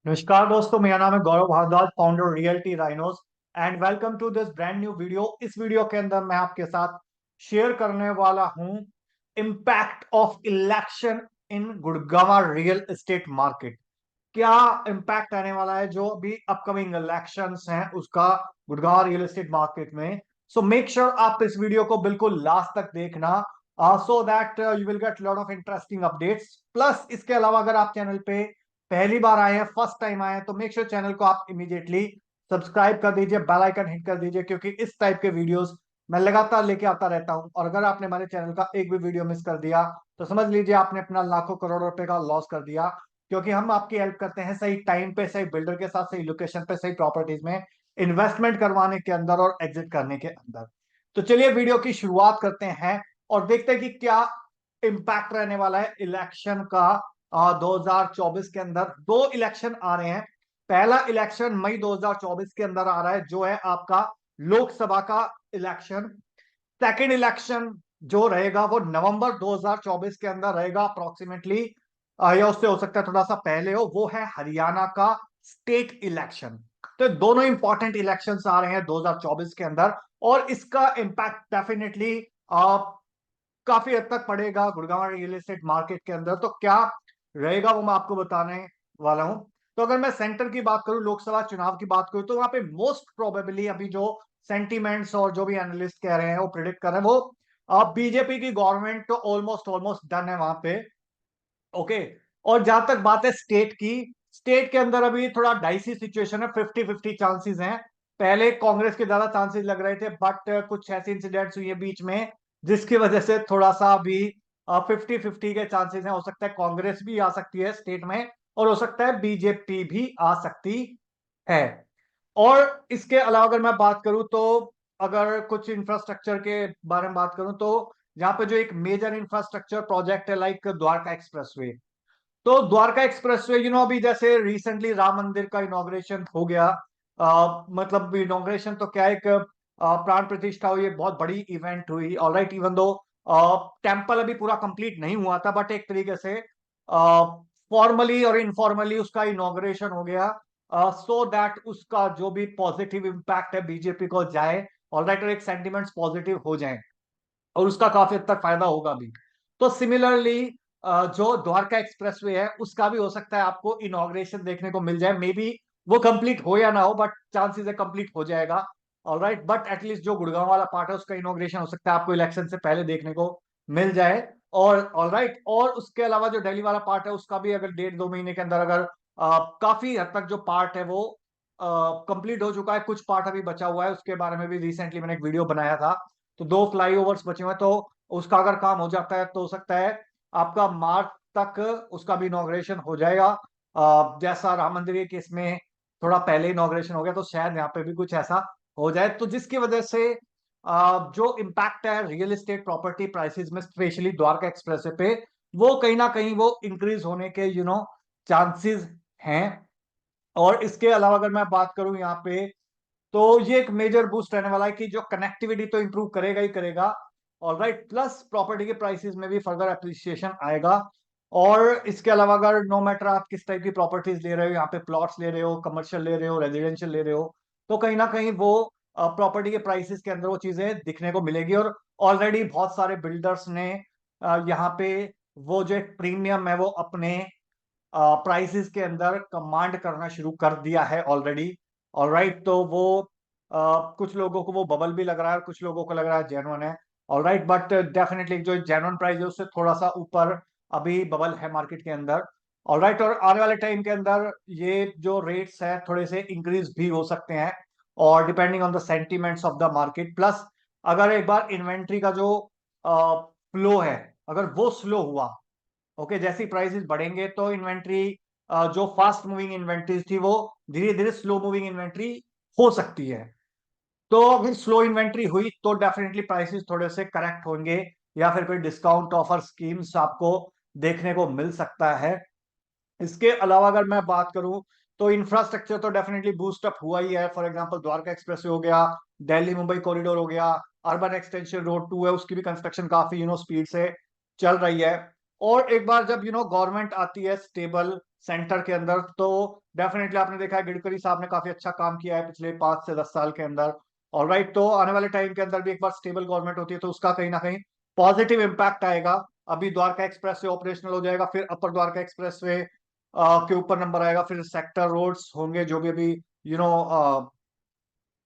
नमस्कार दोस्तों, मेरा नाम है Gaurav Bhardwaj, founder Realty Rhinos and welcome to this brand new video. इस वीडियो के अंदर मैं आपके साथ शेयर करने वाला हूं impact of election in Gurgaon real estate market. क्या इम्पैक्ट आने वाला है जो अभी अपकमिंग इलेक्शंस हैं उसका गुड़गांव रियल एस्टेट मार्केट में। सो मेक श्योर आप इस वीडियो को बिल्कुल लास्ट तक देखना, so that you will get lot of interesting updates. Plus इसके अलावा अगर आप चैनल पे पहली बार आए हैं, फर्स्ट टाइम आए हैं, तो मेक श्योर चैनल को आप इमीडिएटली सब्सक्राइब कर दीजिए, बेल आइकन हिट कर दीजिए, क्योंकि इस टाइप के वीडियोस मैं लगातार लेके आता रहता हूं। और अगर आपने हमारे चैनल का एक भी वीडियो मिस कर दिया तो समझ लीजिए आपने अपना लाखों करोड़ों रुपए का लॉस कर दिया, क्योंकि हम आपकी हेल्प करते हैं सही टाइम पे, सही बिल्डर के साथ, सही लोकेशन पे, सही प्रॉपर्टीज में इन्वेस्टमेंट करवाने के अंदर और एग्जिट करने के अंदर। तो चलिए वीडियो की शुरुआत करते हैं और देखते हैं कि क्या इम्पैक्ट रहने वाला है इलेक्शन का। 2024 के अंदर दो इलेक्शन आ रहे हैं। पहला इलेक्शन मई 2024 के अंदर आ रहा है, जो है आपका लोकसभा का इलेक्शन। सेकेंड इलेक्शन जो रहेगा वो नवंबर 2024 के अंदर रहेगा अप्रोक्सीमेटली, या उससे हो सकता है थोड़ा सा पहले हो, वो है हरियाणा का स्टेट इलेक्शन। तो दोनों इंपॉर्टेंट इलेक्शंस आ रहे हैं 2024 के अंदर, और इसका इम्पैक्ट डेफिनेटली काफी हद तक पड़ेगा गुड़गांव रियल एस्टेट मार्केट के अंदर। तो क्या रहेगा वो मैं आपको बताने वाला हूं। तो अगर मैं सेंटर की बात करूं, लोकसभा चुनाव की बात करूं, तो वहां पे मोस्ट प्रोबेबली अभी जो सेंटीमेंट्स और जो भी एनालिस्ट कह रहे हैं वो प्रिडिक्ट कर रहे हैं, वो अब बीजेपी की गवर्नमेंट तो ऑलमोस्ट ऑलमोस्ट डन है वहां पे। ओके। और जहां तक बात है स्टेट की, स्टेट के अंदर अभी थोड़ा डाइसी सिचुएशन है, 50-50 चांसेस हैं। पहले कांग्रेस के ज्यादा चांसेस लग रहे थे, बट कुछ ऐसे इंसिडेंट्स हुए बीच में जिसकी वजह से थोड़ा सा अभी 50-50 के चांसेस हैं। हो सकता है कांग्रेस भी आ सकती है स्टेट में, और हो सकता है बीजेपी भी आ सकती है। और इसके अलावा अगर मैं बात करूं तो अगर कुछ इंफ्रास्ट्रक्चर के बारे में बात करूं, तो यहाँ पे जो एक मेजर इंफ्रास्ट्रक्चर प्रोजेक्ट है लाइक द्वारका एक्सप्रेसवे। तो द्वारका एक्सप्रेसवे अभी जैसे रिसेंटली राम मंदिर का इनॉग्रेशन हो गया। मतलब इनॉग्रेशन तो क्या, एक प्राण प्रतिष्ठा हुई, एक बहुत बड़ी इवेंट हुई। ऑलराइट, इवन दो टेम्पल अभी पूरा कंप्लीट नहीं हुआ था, बट एक तरीके से फॉर्मली और इनफॉर्मली उसका इनॉग्रेशन हो गया, सो दैट उसका जो भी पॉजिटिव इम्पैक्ट है बीजेपी को जाए। ऑलराइट, और एक सेंटिमेंट्स पॉजिटिव हो जाए और उसका काफी हद तक फायदा होगा भी। तो सिमिलरली जो द्वारका एक्सप्रेसवे है उसका भी हो सकता है आपको इनॉग्रेशन देखने को मिल जाए। मे बी वो कंप्लीट हो या ना हो, बट चांसेस है कंप्लीट हो जाएगा। ऑलराइट, बट एटलीस्ट जो गुड़गांव वाला पार्ट है उसका इनॉग्रेशन हो सकता है आपको इलेक्शन से पहले देखने को मिल जाए। और ऑलराइट, और उसके अलावा जो दिल्ली वाला पार्ट है उसका भी अगर 1.5-2 महीने के अंदर अगर काफी हद तक जो पार्ट है वो कंप्लीट हो चुका है, कुछ पार्ट अभी बचा हुआ है, उसके बारे में भी रिसेंटली मैंने एक वीडियो बनाया था। तो 2 फ्लाईओवर्स बचे हुए हैं, तो उसका अगर काम हो जाता है तो हो सकता है आपका मार्च तक उसका भी इनॉग्रेशन हो जाएगा। जैसा राम मंदिर के केस में थोड़ा पहले इनॉग्रेशन हो गया, तो शायद यहाँ पे भी कुछ ऐसा हो जाए, तो जिसकी वजह से जो इम्पैक्ट है रियल एस्टेट प्रॉपर्टी प्राइसेस में, स्पेशली द्वारका एक्सप्रेस पे, वो कहीं ना कहीं वो इंक्रीज होने के चांसेस हैं। और इसके अलावा अगर मैं बात करूं यहाँ पे, तो ये एक मेजर बूस्ट रहने वाला है कि जो कनेक्टिविटी तो इंप्रूव करेगा ही करेगा। ऑलराइट, प्लस प्रॉपर्टी के प्राइसेस में भी फर्दर अप्रिसिएशन आएगा। और इसके अलावा अगर नो मैटर आप किस टाइप की प्रॉपर्टीज ले रहे हो, यहाँ पे प्लॉट्स ले रहे हो, कमर्शियल ले रहे हो, रेजिडेंशियल ले रहे हो, तो कहीं ना कहीं वो प्रॉपर्टी के प्राइसेस के अंदर वो चीजें दिखने को मिलेगी। और ऑलरेडी बहुत सारे बिल्डर्स ने यहाँ पे वो जो एक प्रीमियम है वो अपने प्राइसेस के अंदर कमांड करना शुरू कर दिया है ऑलरेडी। ऑलराइट, तो वो कुछ लोगों को वो बबल भी लग रहा है और कुछ लोगों को लग रहा है जेन्युइन है। ऑलराइट, बट डेफिनेटली जो जेन्युइन प्राइस है उससे थोड़ा सा ऊपर अभी बबल है मार्केट के अंदर। ऑलराइट, और आने वाले टाइम के अंदर ये जो रेट्स है थोड़े से इंक्रीज भी हो सकते हैं, और depending on the sentiments of the market. Plus अगर एक बार इन्वेंट्री का जो फ्लो है अगर वो स्लो हुआ, ओके, जैसी प्राइसेस बढ़ेंगे तो इन्वेंट्री जो फास्ट मूविंग इन्वेंट्रीज थी वो धीरे धीरे स्लो मूविंग इन्वेंट्री हो सकती है। तो अगर स्लो इन्वेंट्री हुई तो डेफिनेटली प्राइसेस थोड़े से करेक्ट होंगे, या फिर कोई डिस्काउंट ऑफर स्कीम्स आपको देखने को मिल सकता है। इसके अलावा अगर मैं बात करूं तो इंफ्रास्ट्रक्चर तो डेफिनेटली बूस्ट अप हुआ ही है। फॉर एग्जांपल द्वारका एक्सप्रेस हो गया, दिल्ली मुंबई कॉरिडोर हो गया, अर्बन एक्सटेंशन रोड 2 है, उसकी भी कंस्ट्रक्शन काफी स्पीड से चल रही है। और एक बार जब गवर्नमेंट आती है स्टेबल सेंटर के अंदर, तो डेफिनेटली आपने देखा है गडकरी साहब ने काफी अच्छा काम किया है पिछले 5 से 10 साल के अंदर। और राइट, तो आने वाले टाइम के अंदर भी एक बार स्टेबल गवर्नमेंट होती है तो उसका कहीं ना कहीं पॉजिटिव इम्पैक्ट आएगा। अभी द्वारका एक्सप्रेस वे ऑपरेशनल हो जाएगा, फिर अपर द्वारका एक्सप्रेस वे के ऊपर नंबर आएगा, फिर सेक्टर रोड्स होंगे जो भी अभी यू नो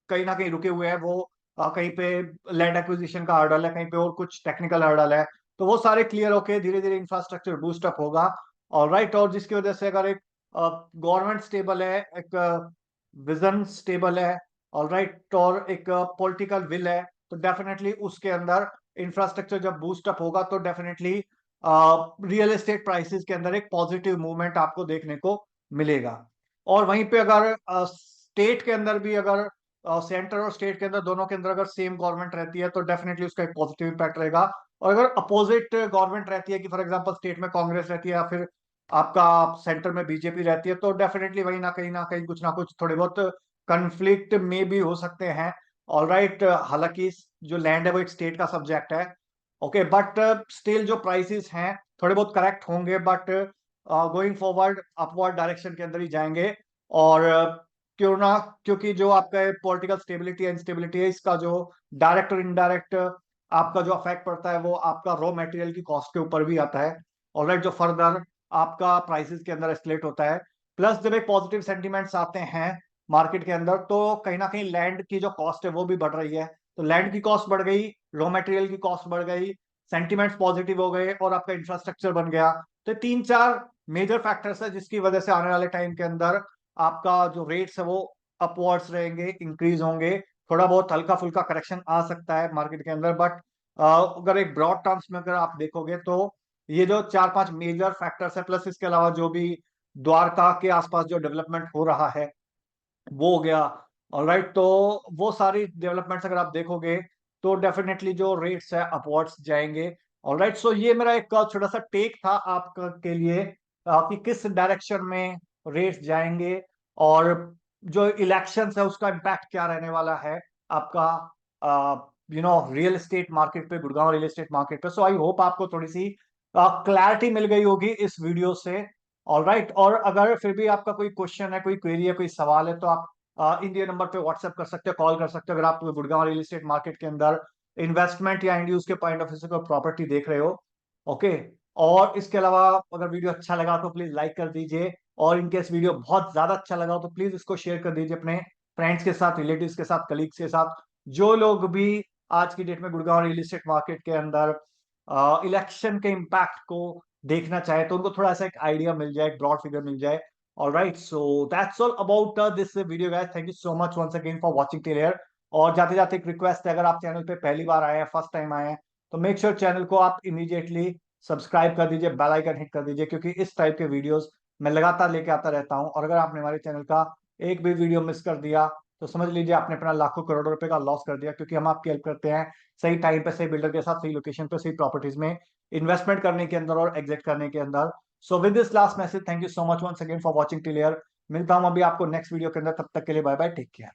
कहीं ना कहीं रुके हुए हैं वो। कहीं पे लैंड एक्विजिशन का हर्डल है, कहीं पे और कुछ टेक्निकल हर्डल है, तो वो सारे क्लियर होके धीरे धीरे इंफ्रास्ट्रक्चर बूस्ट अप होगा। और राइट, और जिसकी वजह से अगर एक गवर्नमेंट स्टेबल है, एक विजन स्टेबल है, और राइट, और एक पॉलिटिकल विल है, तो डेफिनेटली उसके अंदर इंफ्रास्ट्रक्चर जब बूस्ट अप होगा तो डेफिनेटली रियल एस्टेट प्राइसेस के अंदर एक पॉजिटिव मूवमेंट आपको देखने को मिलेगा। और वहीं पे अगर स्टेट के अंदर भी, अगर सेंटर और स्टेट के अंदर दोनों के अंदर अगर सेम गवर्नमेंट रहती है तो डेफिनेटली उसका एक पॉजिटिव इम्पैक्ट रहेगा। और अगर अपोजिट गवर्नमेंट रहती है, कि फॉर एग्जांपल स्टेट में कांग्रेस रहती है या फिर आपका सेंटर में बीजेपी रहती है, तो डेफिनेटली वही ना कहीं कुछ ना कुछ थोड़े बहुत कंफ्लिक्ट में भी हो सकते हैं। ऑल राइट, हालांकि जो लैंड है वो एक स्टेट का सब्जेक्ट है, ओके, बट स्टिल जो प्राइसेस हैं थोड़े बहुत करेक्ट होंगे, but going forward upward direction के अंदर ही जाएंगे। और क्यों ना, क्योंकि जो आपका पॉलिटिकल स्टेबिलिटी है, इंस्टेबिलिटी है, इसका जो डायरेक्ट और इनडायरेक्ट आपका जो अफेक्ट पड़ता है वो आपका रॉ मटेरियल की कॉस्ट के ऊपर भी आता है। ऑलराइट, जो फर्दर आपका प्राइसेस के अंदर एस्केलेट होता है। प्लस जब एक पॉजिटिव सेंटिमेंट्स आते हैं मार्केट के अंदर, तो कहीं ना कहीं लैंड की जो कॉस्ट है वो भी बढ़ रही है, तो लैंड की कॉस्ट बढ़ गई, रॉ मटेरियल की कॉस्ट बढ़ गई, सेंटिमेंट्स पॉजिटिव हो गए, और आपका इंफ्रास्ट्रक्चर बन गया। तो 3-4 मेजर फैक्टर्स है जिसकी वजह से आने वाले टाइम के अंदर आपका जो रेट्स है वो अपवर्ड्स रहेंगे, इंक्रीज होंगे। थोड़ा बहुत हल्का फुल्का करेक्शन आ सकता है मार्केट के अंदर, बट अगर एक ब्रॉड टर्म्स में अगर आप देखोगे तो ये जो 4-5 मेजर फैक्टर्स है, प्लस इसके अलावा जो भी द्वारका के आसपास जो डेवलपमेंट हो रहा है वो हो गया। ऑलराइट, तो वो सारी डेवलपमेंट्स अगर आप देखोगे तो डेफिनेटली जो रेट्स है अपवर्ड्स जाएंगे। ऑलराइट, सो ये मेरा एक छोटा सा टेक था आपका के लिए, कि किस डायरेक्शन में रेट्स जाएंगे, और जो इलेक्शंस है उसका इम्पैक्ट क्या रहने वाला है आपका रियल एस्टेट मार्केट पे, गुड़गांव रियल एस्टेट मार्केट पे। सो आई होप आपको थोड़ी सी क्लैरिटी मिल गई होगी इस वीडियो से। ऑल राइट, और अगर फिर भी आपका कोई क्वेश्चन है, कोई क्वेरी है, कोई सवाल है, तो आप इंडिया नंबर पे व्हाट्सएप कर सकते हो, कॉल कर सकते हो, अगर आप गुड़गांव रियल एस्टेट मार्केट के अंदर इन्वेस्टमेंट या इंड यूज के पॉइंट ऑफ व्यू से कोई प्रॉपर्टी देख रहे हो। ओके, और इसके अलावा अगर वीडियो अच्छा लगा तो प्लीज लाइक कर दीजिए, और इनकेस वीडियो बहुत ज्यादा अच्छा लगा तो प्लीज इसको शेयर कर दीजिए अपने फ्रेंड्स के साथ, रिलेटिव्स के साथ, कलीग्स के साथ, जो लोग भी आज की डेट में गुड़गांव रियल एस्टेट मार्केट के अंदर इलेक्शन के इम्पैक्ट को देखना चाहे, तो उनको थोड़ा सा एक आइडिया मिल जाए, एक ब्रॉड फिगर मिल जाए। All right, so that's all about this video guys, thank you so much once again for watching till here. और जाते जाते एक रिक्वेस्ट है, अगर आप चैनल पे पहली बार आए हैं, फर्स्ट टाइम आए हैं, तो मेक श्योर चैनल को आप इमीडिएटली सब्सक्राइब कर दीजिए, बेल आइकन हिट कर दीजिए, क्योंकि इस टाइप के वीडियोस मैं लगातार लेके आता रहता हूं। और अगर आपने हमारे चैनल का एक भी वीडियो मिस कर दिया तो समझ लीजिए आपने अपना लाखों करोड़ों रुपए का लॉस कर दिया, क्योंकि हम आपकी हेल्प करते हैं सही टाइम पे, सही बिल्डर के साथ, सही लोकेशन पे, सही प्रॉपर्टीज में इन्वेस्टमेंट करने के अंदर और एग्जिट करने के अंदर। So with this last message, thank you so much once again for watching till here. मिलता हूं अभी आपको नेक्स्ट वीडियो के अंदर, तब तक के लिए बाय बाय, टेक केयर।